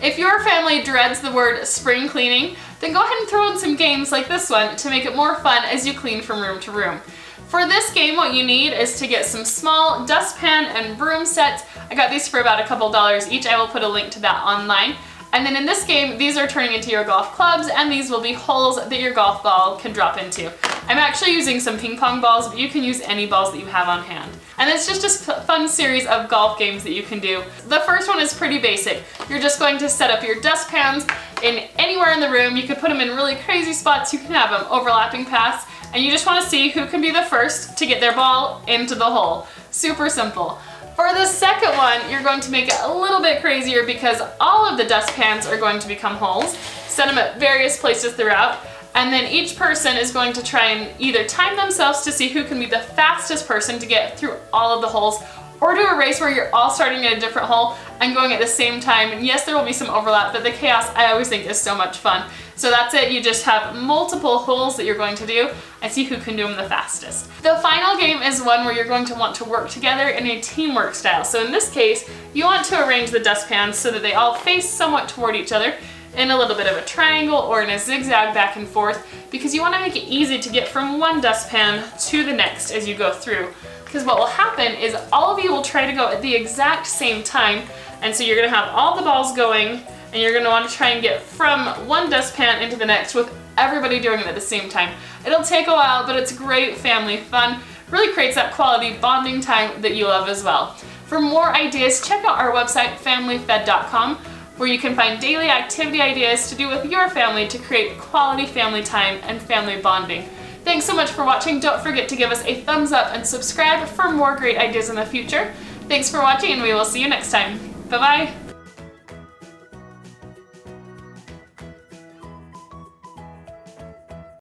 If your family dreads the word spring cleaning, then go ahead and throw in some games like this one to make it more fun as you clean from room to room. For this game, what you need is to get some small dustpan and broom sets. I got these for about a couple dollars each. I will put a link to that online. And then in this game, these are turning into your golf clubs, and these will be holes that your golf ball can drop into. I'm actually using some ping pong balls, but you can use any balls that you have on hand. And it's just a fun series of golf games that you can do. The first one is pretty basic. You're just going to set up your dustpans in anywhere in the room. You could put them in really crazy spots. You can have them overlapping paths, and you just want to see who can be the first to get their ball into the hole. Super simple. For the second one, you're going to make it a little bit crazier because all of the dustpans are going to become holes. Set them at various places throughout, and then each person is going to try and either time themselves to see who can be the fastest person to get through all of the holes, or do a race where you're all starting at a different hole and going at the same time. And yes, there will be some overlap, but the chaos I always think is so much fun. So that's it. You just have multiple holes that you're going to do and see who can do them the fastest. The final game is one where you're going to want to work together in a teamwork style. So in this case, you want to arrange the dustpans so that they all face somewhat toward each other in a little bit of a triangle or in a zigzag back and forth, because you want to make it easy to get from one dustpan to the next as you go through. Because what will happen is all of you will try to go at the exact same time, and so you're going to have all the balls going, and you're going to want to try and get from one dustpan into the next with everybody doing it at the same time. It'll take a while, but it's great family fun. Really creates that quality bonding time that you love as well. For more ideas, check out our website, familyfed.com, where you can find daily activity ideas to do with your family to create quality family time and family bonding. Thanks so much for watching. Don't forget to give us a thumbs up and subscribe for more great ideas in the future. Thanks for watching, and we will see you next time. Bye-bye.